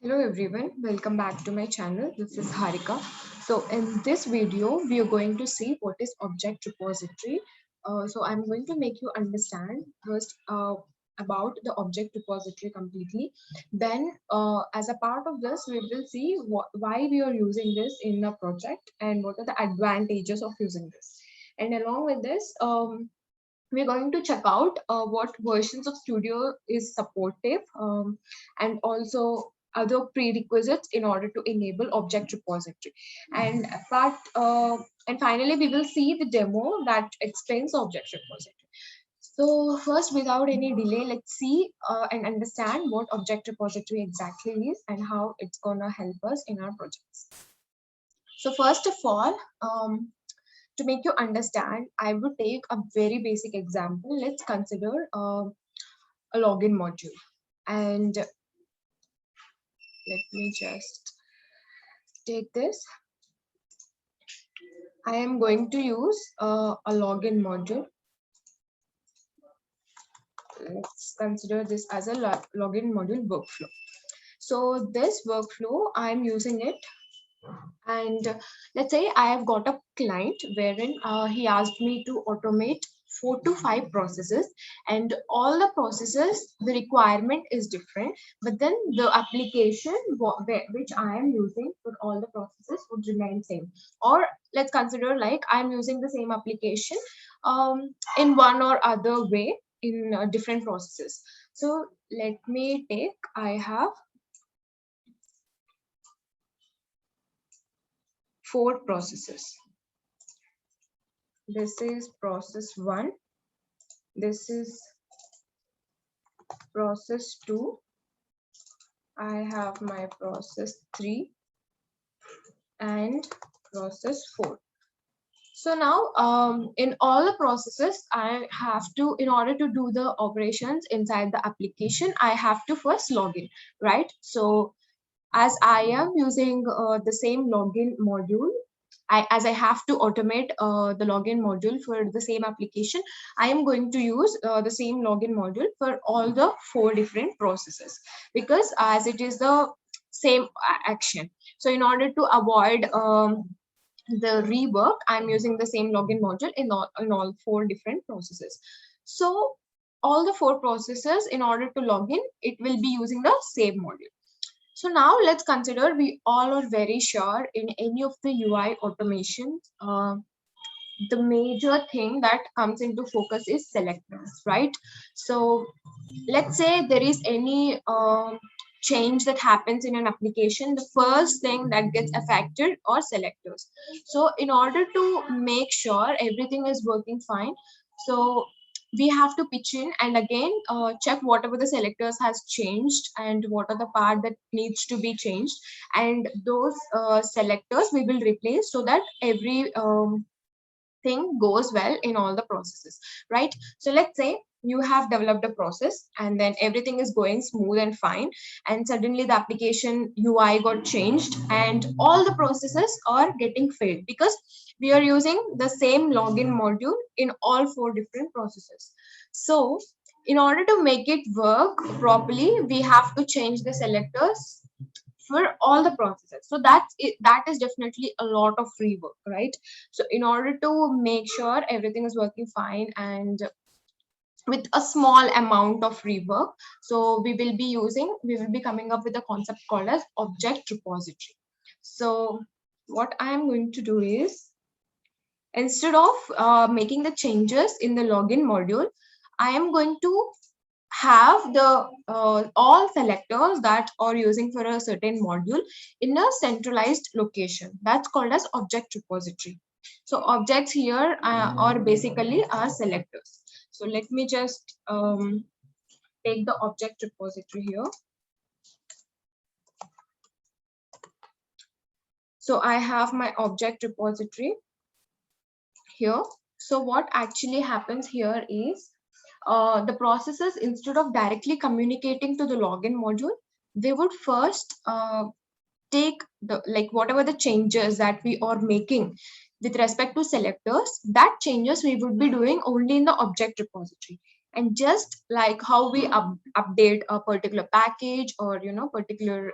Hello everyone, welcome back to my channel. This is Harika. So in this video, we are going to see what is object repository. So I'm going to make you understand first about the object repository completely. Then as a part of this, we will see why we are using this in a project and what are the advantages of using this. And along with this, we're going to check out what versions of Studio is supportive and also other prerequisites in order to enable object repository. And and finally, we will see the demo that explains object repository. So first, without any delay, let's see and understand what object repository exactly is and how it's gonna help us in our projects. So first of all, to make you understand, I would take a very basic example. Let's consider a login module. And let me just take this. I am going to use a login module. Let's consider this as a login module workflow. So this workflow, I'm using it. And let's say I have got a client wherein he asked me to automate 4 to 5 processes, and all the processes, the requirement is different, but then the application which I am using for all the processes would remain same. Or let's consider like I'm using the same application in one or other way in different processes. So let me take, I have 4 processes. This is process 1, this is process 2, I have my process 3 and process 4. So now in all the processes, I have to, in order to do the operations inside the application, I have to first log in, right? So as I am using the same login module, as I have to automate the login module for the same application, I am going to use the same login module for all the 4 different processes, because as it is the same action. So in order to avoid the rework, I'm using the same login module in all 4 different processes. So all the 4 processes, in order to log in, it will be using the same module. So now let's consider, we all are very sure in any of the UI automation, the major thing that comes into focus is selectors, right? So let's say there is any change that happens in an application, the first thing that gets affected are selectors. So in order to make sure everything is working fine, so we have to pitch in and again check whatever the selectors has changed and what are the part that needs to be changed, and those selectors we will replace so that every thing goes well in all the processes, right? So let's say you have developed a process and then everything is going smooth and fine, and suddenly the application UI got changed and all the processes are getting failed because we are using the same login module in all 4 different processes. So in order to make it work properly, we have to change the selectors for all the processes. So that's it, that is definitely a lot of free work, right? So in order to make sure everything is working fine and with a small amount of rework, so we will be coming up with a concept called as object repository. So what I am going to do is, instead of making the changes in the login module, I am going to have the all selectors that are using for a certain module in a centralized location. That's called as object repository. So objects here are basically our selectors. So let me just take the object repository here. So I have my object repository here. So what actually happens here is, the processes, instead of directly communicating to the login module, they would first take the, like, whatever the changes that we are making with respect to selectors, that changes we would be doing only in the object repository. And just like how we update a particular package, or particular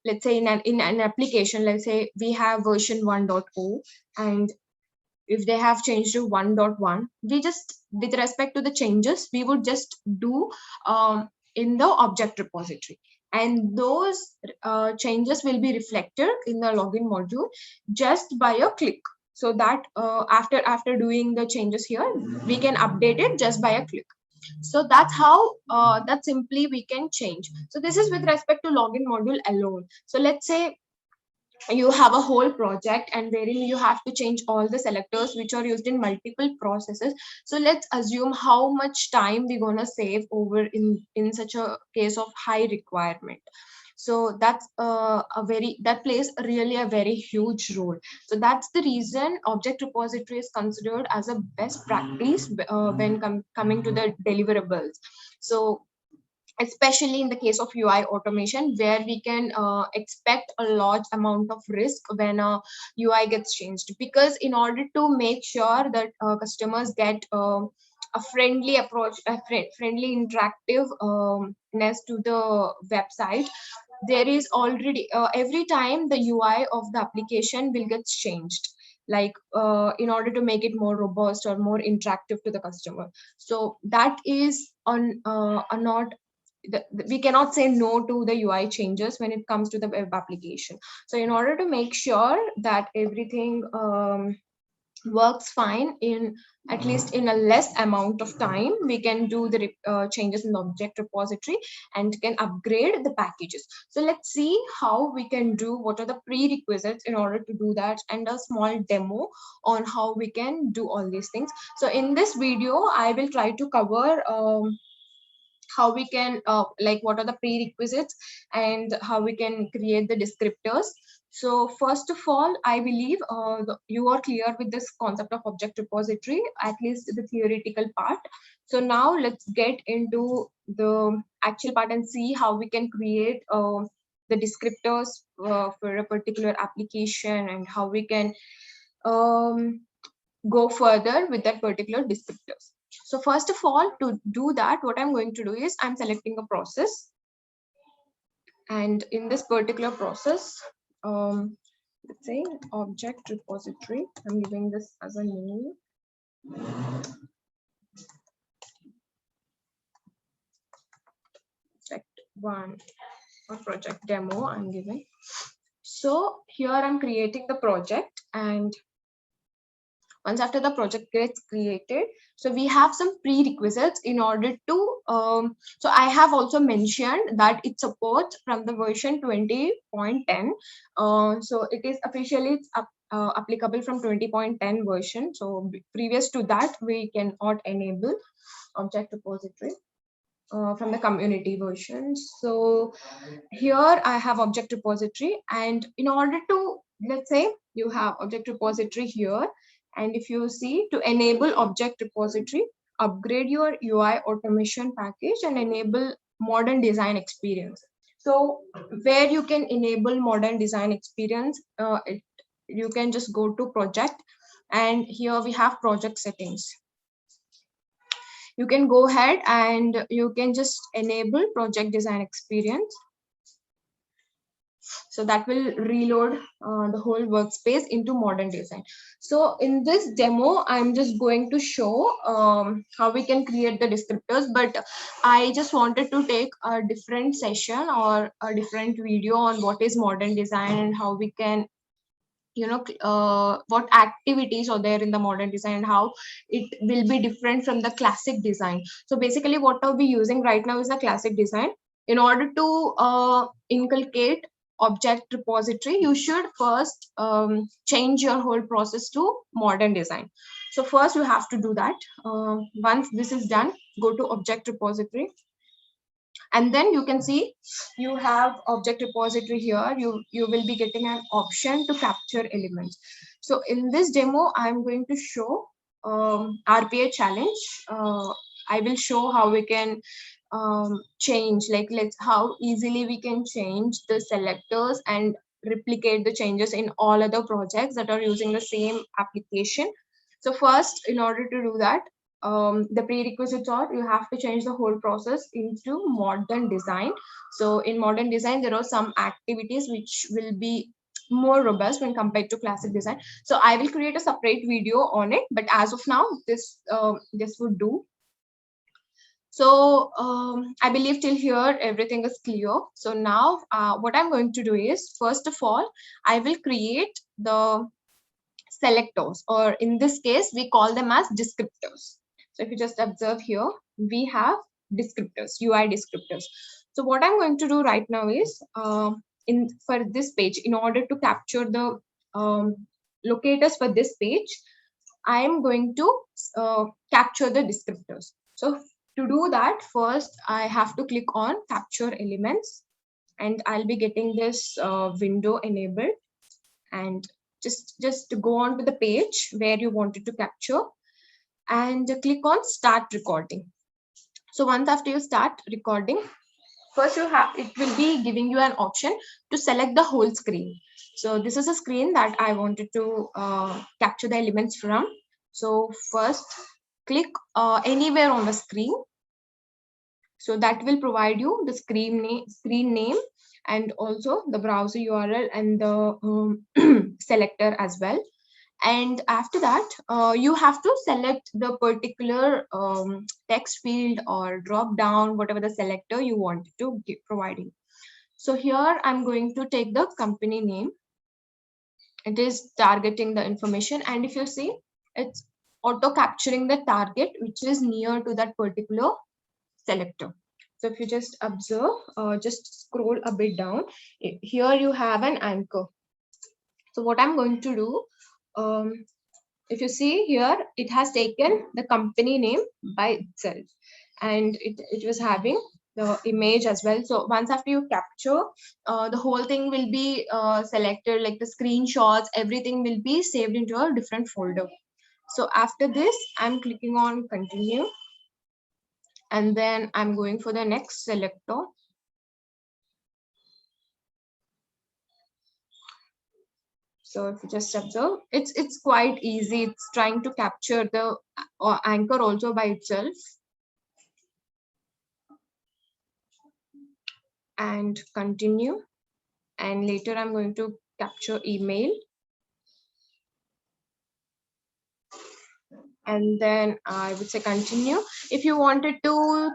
let's say in an application, let's say we have version 1.0, and if they have changed to 1.1, we just, with respect to the changes, we would just do in the object repository, and those changes will be reflected in the login module just by a click. So that after doing the changes here, we can update it just by a click. So that's how that simply we can change. So this is with respect to login module alone. So let's say you have a whole project and wherein you have to change all the selectors which are used in multiple processes. So let's assume how much time we're gonna save over in such a case of high requirement. So that's that plays really a very huge role. So that's the reason object repository is considered as a best practice when coming to the deliverables. So especially in the case of UI automation, where we can expect a large amount of risk when a UI gets changed. Because in order to make sure that customers get a friendly approach, friendly interactive ness to the website, there is already every time the UI of the application will get changed, like in order to make it more robust or more interactive to the customer. So that is on not we cannot say no to the UI changes when it comes to the web application. So in order to make sure that everything works fine in at least in a less amount of time, we can do the changes in the object repository and can upgrade the packages. So let's see how we can do, what are the prerequisites in order to do that, and a small demo on how we can do all these things. So in this video I will try to cover how we can like what are the prerequisites and how we can create the descriptors. So first of all, I believe you are clear with this concept of object repository, at least the theoretical part. So now let's get into the actual part and see how we can create the descriptors for a particular application, and how we can um, go further with that particular descriptors. So first of all, to do that, what I'm going to do is I'm selecting a process, and in this particular process, let's say object repository, I'm giving this as a name. Project 1 or project demo I'm giving. So here I'm creating the project, and once after the project gets created, so we have some prerequisites in order to so I have also mentioned that it supports from the version 20.10. So it is officially applicable from 20.10 version. So previous to that, we cannot enable object repository from the community version. So here I have object repository, and in order to, let's say you have object repository here, and if you see, to enable object repository, upgrade your UI automation package and enable modern design experience. So where you can enable modern design experience, you can just go to project, and here we have project settings. You can go ahead and you can just enable project design experience. So that will reload the whole workspace into modern design. So in this demo, I'm just going to show how we can create the descriptors, but I just wanted to take a different session or a different video on what is modern design and how we can, what activities are there in the modern design and how it will be different from the classic design. So basically what are we using right now is the classic design. In order to inculcate object repository, you should first change your whole process to modern design. So first you have to do that. Once this is done, go to object repository, and then you can see you have object repository here. You will be getting an option to capture elements. So in this demo, I'm going to show RPA challenge. I will show how we can change, like how easily we can change the selectors and replicate the changes in all other projects that are using the same application. So first, in order to do that, the prerequisites are you have to change the whole process into modern design. So in modern design, there are some activities which will be more robust when compared to classic design. So I will create a separate video on it, but as of now, this would do. So I believe till here everything is clear. So now what I'm going to do is, first of all, I will create the selectors, or in this case, we call them as descriptors. So if you just observe here, we have descriptors, UI descriptors. So what I'm going to do right now is, for this page, in order to capture the locators for this page, I am going to capture the descriptors. So to do that, first I have to click on capture elements, and I'll be getting this window enabled, and just go on to the page where you wanted to capture and click on start recording. So once after you start recording, first it will be giving you an option to select the whole screen. So this is a screen that I wanted to capture the elements from. So first click anywhere on the screen. So that will provide you the screen name, and also the browser URL and the selector as well. And after that, you have to select the particular text field or drop down, whatever the selector you want to give providing. So here I'm going to take the company name. It is targeting the information, and if you see, it's auto capturing the target which is near to that particular selector. So if you just observe, just scroll a bit down, here you have an anchor. So what I'm going to do, if you see here, it has taken the company name by itself, and it was having the image as well. So once after you capture, the whole thing will be selected, like the screenshots, everything will be saved into a different folder. So after this, I'm clicking on continue, and then I'm going for the next selector. So if you just observe, it's quite easy. It's trying to capture the anchor also by itself. And continue. And later I'm going to capture email. And then I would say continue. If you wanted to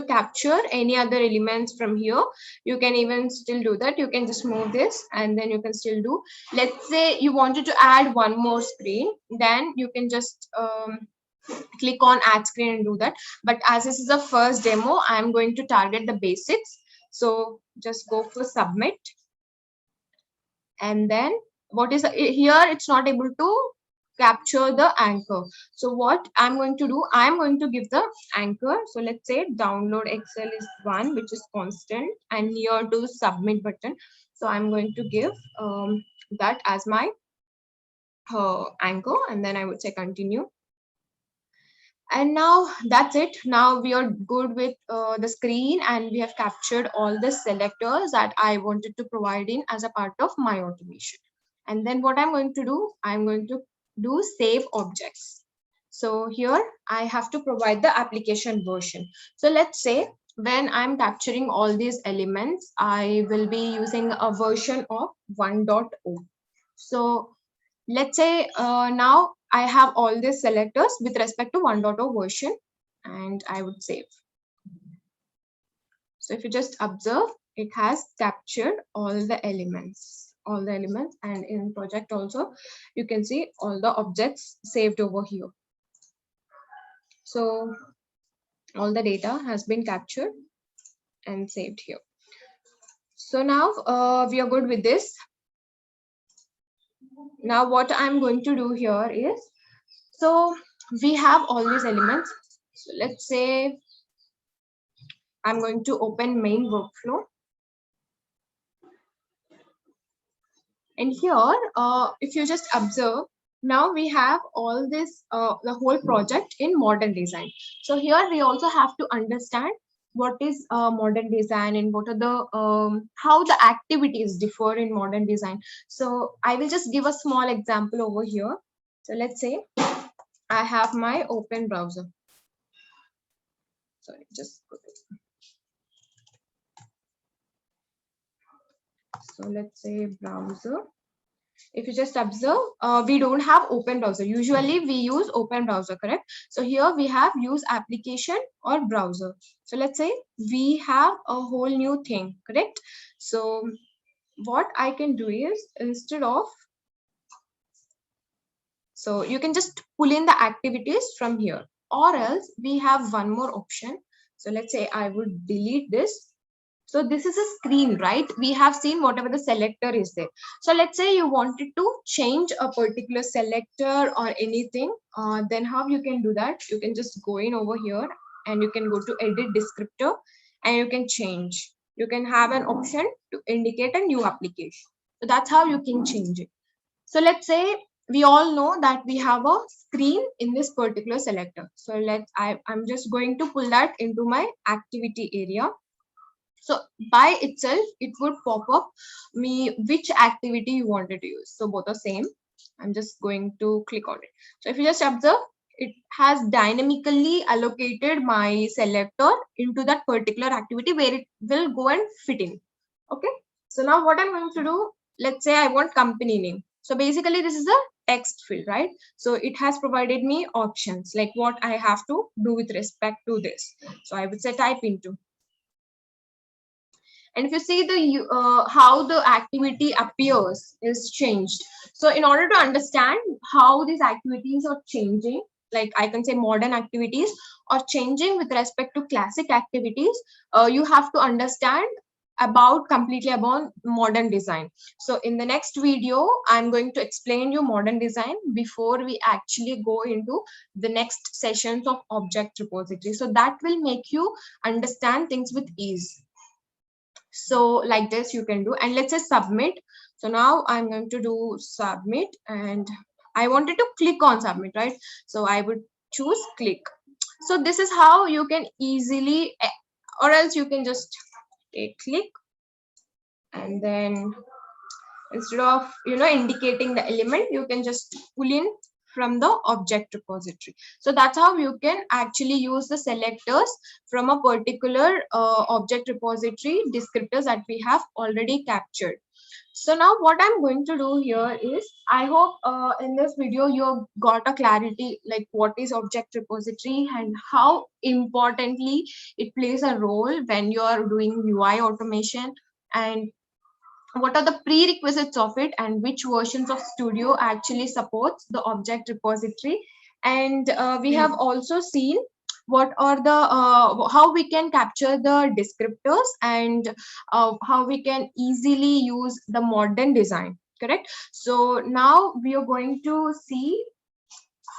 capture any other elements from here, you can even still do that. You can just move this, and then you can still do. Let's say you wanted to add one more screen, then you can just click on add screen and do that. But as this is the first demo, I'm going to target the basics. So just go for submit. And then what is here, it's not able to capture the anchor. So what I'm going to do, I'm going to give the anchor. So let's say download Excel is one, which is constant and near to submit button. So I'm going to give that as my anchor, and then I would say continue. And now that's it. Now we are good with the screen, and we have captured all the selectors that I wanted to provide in as a part of my automation. And then what I'm going to do, I'm going to do save objects. So here I have to provide the application version. So let's say when I'm capturing all these elements, I will be using a version of 1.0. So let's say now I have all these selectors with respect to 1.0 version, and I would save. So if you just observe, it has captured all the elements, and in project also, you can see all the objects saved over here. So all the data has been captured and saved here. So now we are good with this. Now what I'm going to do here is, so we have all these elements. So let's say I'm going to open main workflow. And here, if you just observe, now we have all this, the whole project in modern design. So here we also have to understand what is modern design, and what are the how the activities differ in modern design. So I will just give a small example over here. So let's say I have my open browser. Sorry, just go to, so let's say browser. If you just observe, we don't have open browser. Usually we use open browser, correct? So here we have use application or browser. So let's say we have a whole new thing, correct? So what I can do is, instead of, so you can just pull in the activities from here, or else we have one more option. So let's say I would delete this. So this is a screen, right? We have seen whatever the selector is there. So let's say you wanted to change a particular selector or anything, then how you can do that? You can just go in over here and you can go to edit descriptor and you can change. You can have an option to indicate a new application. So that's how you can change it. So let's say we all know that we have a screen in this particular selector. So I'm just going to pull that into my activity area. So by itself, it would pop up me which activity you wanted to use. So both are same. I'm just going to click on it. So if you just observe, it has dynamically allocated my selector into that particular activity where it will go and fit in. Okay. So now what I'm going to do, let's say I want company name. So basically this is a text field, right? So it has provided me options like what I have to do with respect to this. So I would say type into. And if you see the how the activity appears is changed. So in order to understand how these activities are changing, like I can say modern activities or changing with respect to classic activities, you have to understand about completely about modern design. So in the next video I'm going to explain you modern design before we actually go into the next sessions of object repository. So that will make you understand things with ease. So like this you can do, and let's say submit. So now I'm going to do submit and I wanted to click on submit, right? So I would choose click. So this is how you can easily, or else you can just take click and then instead of indicating the element, you can just pull in from the object repository. So that's how you can actually use the selectors from a particular object repository descriptors that we have already captured. So now what I'm going to do here is, I hope in this video you got a clarity like what is object repository and how importantly it plays a role when you are doing UI automation, and what are the prerequisites of it and which versions of Studio actually supports the object repository. And we have also seen what are the how we can capture the descriptors and how we can easily use the modern design, correct? So now we are going to see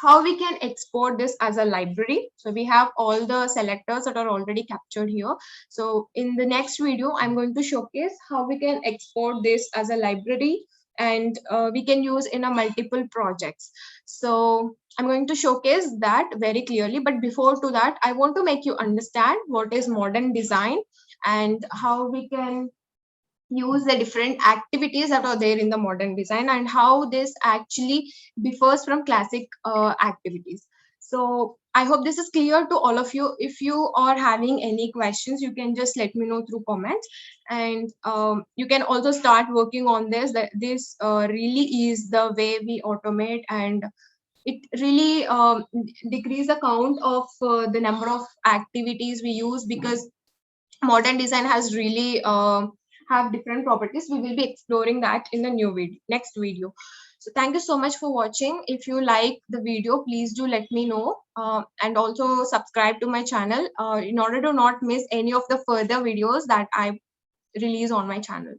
how we can export this as a library. So we have all the selectors that are already captured here. So in the next video, I'm going to showcase how we can export this as a library and we can use in a multiple projects. So I'm going to showcase that very clearly. But before to that, I want to make you understand what is modern design and how we can use the different activities that are there in the modern design and how this actually differs from classic activities. So I hope this is clear to all of you. If you are having any questions, you can just let me know through comments, and you can also start working on this. That this really is the way we automate, and it really decrease the count of the number of activities we use, because modern design has really have different properties. We will be exploring that in the next video. So thank you so much for watching. If you like the video, please do let me know, and also subscribe to my channel in order to not miss any of the further videos that I release on my channel.